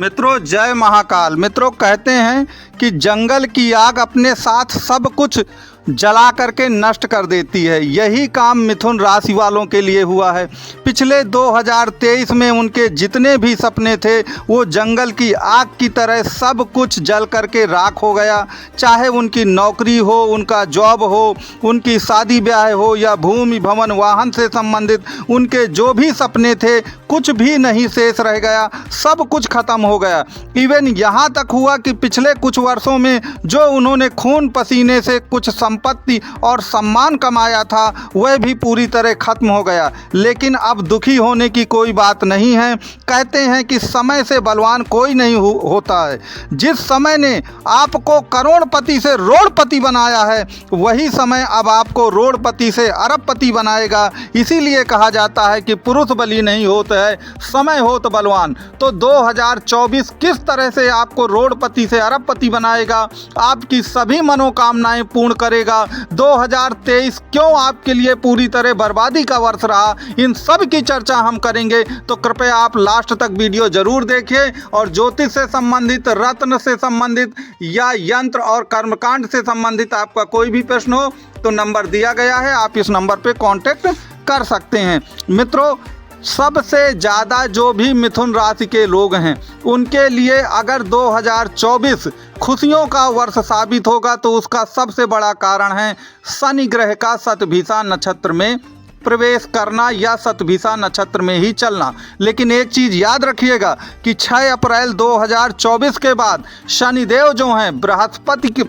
मित्रों जय महाकाल। मित्रों कहते हैं कि जंगल की आग अपने साथ सब कुछ जला करके नष्ट कर देती है। यही काम मिथुन राशि वालों के लिए हुआ है। पिछले 2023 में उनके जितने भी सपने थे वो जंगल की आग की तरह सब कुछ जल करके राख हो गया। चाहे उनकी नौकरी हो, उनका जॉब हो, उनकी शादी ब्याह हो या भूमि भवन वाहन से संबंधित उनके जो भी सपने थे कुछ भी नहीं शेष रह गया, सब कुछ खत्म हो गया। इवन यहाँ तक हुआ कि पिछले कुछ वर्षों में जो उन्होंने खून पसीने से कुछ संपत्ति और सम्मान कमाया था वह भी पूरी तरह खत्म हो गया। लेकिन अब दुखी होने की कोई बात नहीं है। कहते हैं कि समय से बलवान कोई नहीं होता है। जिस समय ने आपको करोड़पति से रोड़पति बनाया है वही समय अब आपको रोड़पति से अरबपति बनाएगा। इसीलिए कहा जाता है कि पुरुष बली नहीं होता है, समय हो तो बलवान। तो 2024 किस तरह से आपको रोड़पति से अरबपति बनाएगा, आपकी सभी मनोकामनाएं पूर्ण करेगा। 2023 क्यों आपके लिए पूरी तरह बर्बादी का वर्ष रहा, इन सब की चर्चा हम करेंगे। तो कृपया आप लास्ट तक वीडियो जरूर देखिए। और ज्योतिष से संबंधित, रत्न से संबंधित या यंत्र और कर्मकांड से संबंधित आपका कोई भी प्रश्न हो तो नंबर दिया गया है, आप इस नंबर पे कांटेक्ट कर सकते हैं। मित्रों सबसे ज़्यादा जो भी मिथुन राशि के लोग हैं उनके लिए अगर 2024 खुशियों का वर्ष साबित होगा तो उसका सबसे बड़ा कारण है शनि ग्रह का शतभिषा नक्षत्र में प्रवेश करना या शतभिषा नक्षत्र में ही चलना। लेकिन एक चीज़ याद रखिएगा कि 6 अप्रैल 2024 के बाद शनिदेव जो हैं बृहस्पति के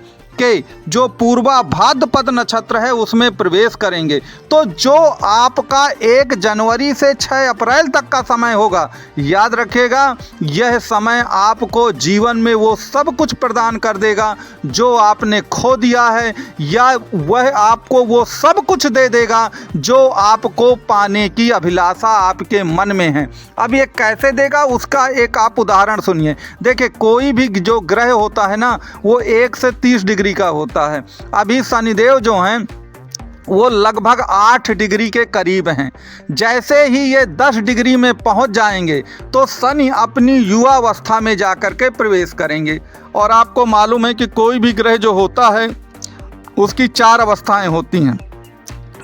जो पूर्वा भाद्रपद नक्षत्र है उसमें प्रवेश करेंगे। तो जो आपका 1 जनवरी से 6 अप्रैल तक का समय होगा, याद रखिएगा यह समय आपको जीवन में वो सब कुछ प्रदान कर देगा जो आपने खो दिया है, या वह आपको वो सब कुछ दे देगा जो आपको पाने की अभिलाषा आपके मन में है। अब ये कैसे देगा उसका एक आप उदाहरण सुनिए। देखिए कोई भी जो ग्रह होता है ना वो 1 से 30 डिग्री का होता है। अभी शनिदेव जो हैं वो लगभग 8 डिग्री के करीब हैं। जैसे ही ये 10 डिग्री में पहुंच जाएंगे तो शनि अपनी युवावस्था में जाकर के प्रवेश करेंगे। और आपको मालूम है कि कोई भी ग्रह जो होता है उसकी 4 अवस्थाएं होती हैं,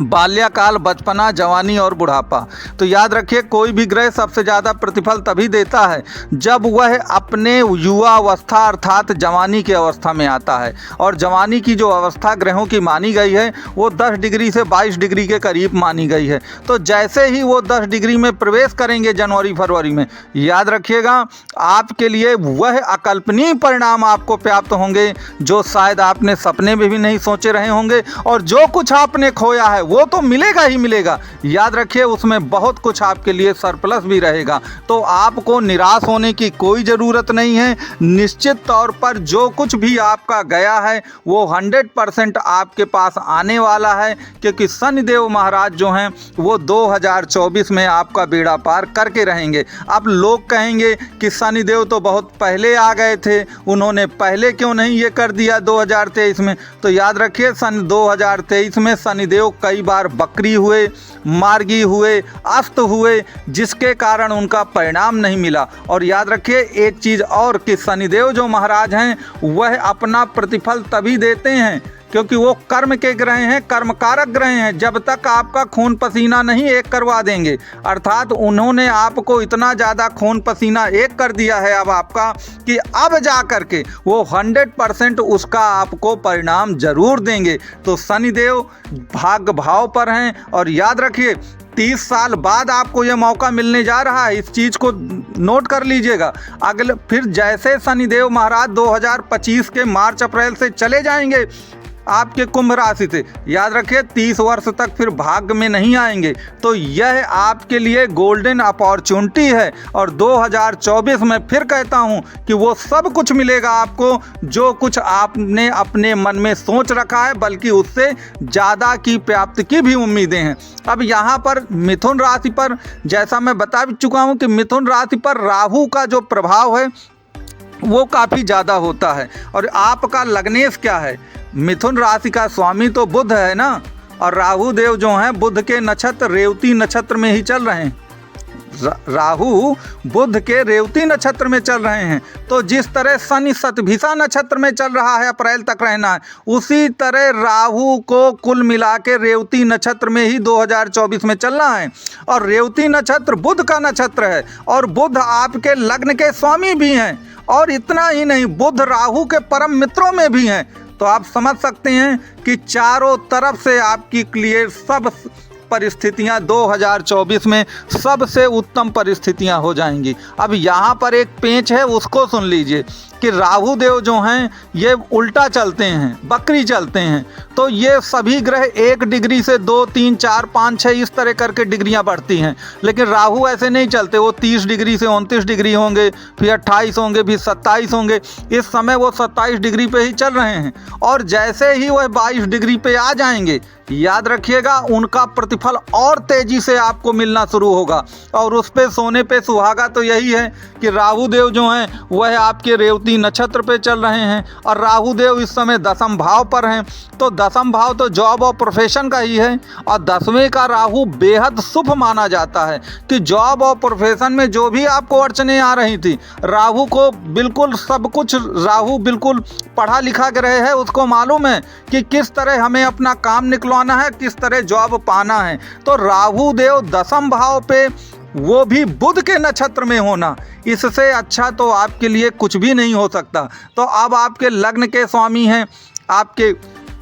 बाल्यकाल, बचपना, जवानी और बुढ़ापा। तो याद रखिए कोई भी ग्रह सबसे ज़्यादा प्रतिफल तभी देता है जब वह अपने युवा अवस्था अर्थात जवानी की अवस्था में आता है। और जवानी की जो अवस्था ग्रहों की मानी गई है वो 10 डिग्री से 22 डिग्री के करीब मानी गई है। तो जैसे ही वो 10 डिग्री में प्रवेश करेंगे जनवरी फरवरी में, याद रखिएगा आपके लिए वह अकल्पनीय परिणाम आपको प्राप्त होंगे जो शायद आपने सपने में भी नहीं सोचे रहे होंगे। और जो कुछ आपने खोया है वो तो मिलेगा ही मिलेगा। याद रखिए उसमें बहुत कुछ आपके लिए सरप्लस भी रहेगा। तो आपको निराश होने की कोई ज़रूरत नहीं है। निश्चित तौर पर जो कुछ भी आपका गया है वो 100% आपके पास आने वाला है, क्योंकि शनिदेव महाराज जो हैं वो 2024 में आपका बेड़ा पार करके रहेंगे। अब लोग कहेंगे कि शनिदेव तो बहुत पहले आ गए थे, उन्होंने पहले क्यों नहीं ये कर दिया 2023 में। तो याद रखिए सन 2023 में शनिदेव कई बार बकरी हुए, मार्गी हुए, अस्त हुए, जिसके कारण उनका परिणाम नहीं मिला। और याद रखिए एक चीज़ और कि शनिदेव जो महाराज हैं वह अपना प्रतिफल तभी देते हैं क्योंकि वो कर्म के ग्रह हैं, कर्मकारक ग्रह हैं। जब तक आपका खून पसीना नहीं एक करवा देंगे, अर्थात उन्होंने आपको इतना ज़्यादा खून पसीना एक कर दिया है अब आपका कि अब जा कर के वो 100% उसका आपको परिणाम जरूर देंगे। तो शनिदेव भाग्य भाव पर हैं। और याद रखिए 30 साल बाद आपको ये मौका मिलने जा रहा है, इस चीज़ को नोट कर लीजिएगा। अगले फिर जैसे शनिदेव महाराज 2025 के मार्च अप्रैल से चले जाएंगे आपके कुंभ राशि से, याद रखिए 30 वर्ष तक फिर भाग्य में नहीं आएंगे। तो यह आपके लिए गोल्डन अपॉर्चुनिटी है। और 2024 में फिर कहता हूं कि वो सब कुछ मिलेगा आपको जो कुछ आपने अपने मन में सोच रखा है, बल्कि उससे ज़्यादा की प्राप्ति की भी उम्मीदें हैं। अब यहाँ पर मिथुन राशि पर जैसा मैं बता चुका हूँ कि मिथुन राशि पर राहु का जो प्रभाव है वो काफ़ी ज़्यादा होता है। और आपका लग्नेश क्या है, मिथुन राशि का स्वामी तो बुध है ना, और राहु देव जो हैं बुध के नक्षत्र रेवती नक्षत्र में ही चल रहे हैं। राहु बुध के रेवती नक्षत्र में चल रहे हैं। तो जिस तरह शनि शतभिषा नक्षत्र में चल रहा है, अप्रैल तक रहना है, उसी तरह राहु को कुल मिला के रेवती नक्षत्र में ही 2024 में चलना है। और रेवती नक्षत्र बुध का नक्षत्र है और बुध आपके लग्न के स्वामी भी हैं। और इतना ही नहीं, बुध राहु के परम मित्रों में भी हैं। तो आप समझ सकते हैं कि चारों तरफ से आपकी लिए सब परिस्थितियां 2024 में सबसे उत्तम परिस्थितियां हो जाएंगी। अब यहाँ पर एक पेंच है, उसको सुन लीजिए कि राहु देव जो हैं ये उल्टा चलते हैं, बकरी चलते हैं। तो ये सभी ग्रह 1 डिग्री से 2, 3, 4, 5, 6 इस तरह करके डिग्रियां बढ़ती हैं। लेकिन राहु ऐसे नहीं चलते, वो 30 डिग्री से 29 डिग्री होंगे, फिर 28 होंगे, फिर 27 होंगे। इस समय वो 27 डिग्री पे ही चल रहे हैं। और जैसे ही वह 22 डिग्री पे आ जाएंगे, याद रखिएगा, उनका प्रतिफल और तेजी से आपको मिलना शुरू होगा। और उस पे सोने पे सुहागा तो यही है कि राहु देव जो हैं वह आपके रेवती नक्षत्र पे चल रहे हैं। और राहु देव इस समय 10वें भाव पर हैं। तो 10वां भाव तो जॉब और प्रोफेशन का ही है। और 10वें का राहु बेहद शुभ माना जाता है कि जॉब और प्रोफेशन में जो भी आपको अड़चने आ रही थी, राहु को बिल्कुल सब कुछ, राहु बिल्कुल पढ़ा लिखा ग्रह है, उसको मालूम है कि किस तरह हमें अपना काम निकलवाना है, किस तरह जॉब पाना है। तो राहु देव 10वें भाव पे, वो भी बुध के नक्षत्र में होना, इससे अच्छा तो आपके लिए कुछ भी नहीं हो सकता। तो अब आपके लग्न के स्वामी हैं आपके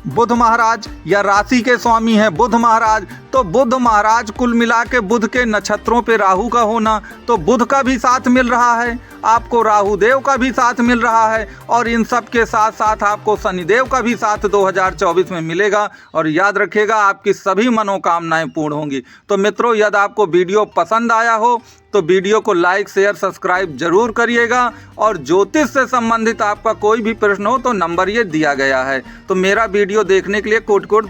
बुध महाराज, या राशि के स्वामी हैं बुध महाराज। तो बुध महाराज कुल मिला के बुध के नक्षत्रों पे राहु का होना, तो बुध का भी साथ मिल रहा है आपको, राहु देव का भी साथ मिल रहा है, और इन सब के साथ साथ आपको शनिदेव का भी साथ 2024 में मिलेगा। और याद रखिएगा, आपकी सभी मनोकामनाएं पूर्ण होंगी। तो मित्रों, यदि आपको वीडियो पसंद आया हो तो वीडियो को लाइक, शेयर, सब्सक्राइब जरूर करिएगा। और ज्योतिष से संबंधित आपका कोई भी प्रश्न हो तो नंबर ये दिया गया है। तो मेरा वीडियो देखने के लिए कोटि कोटि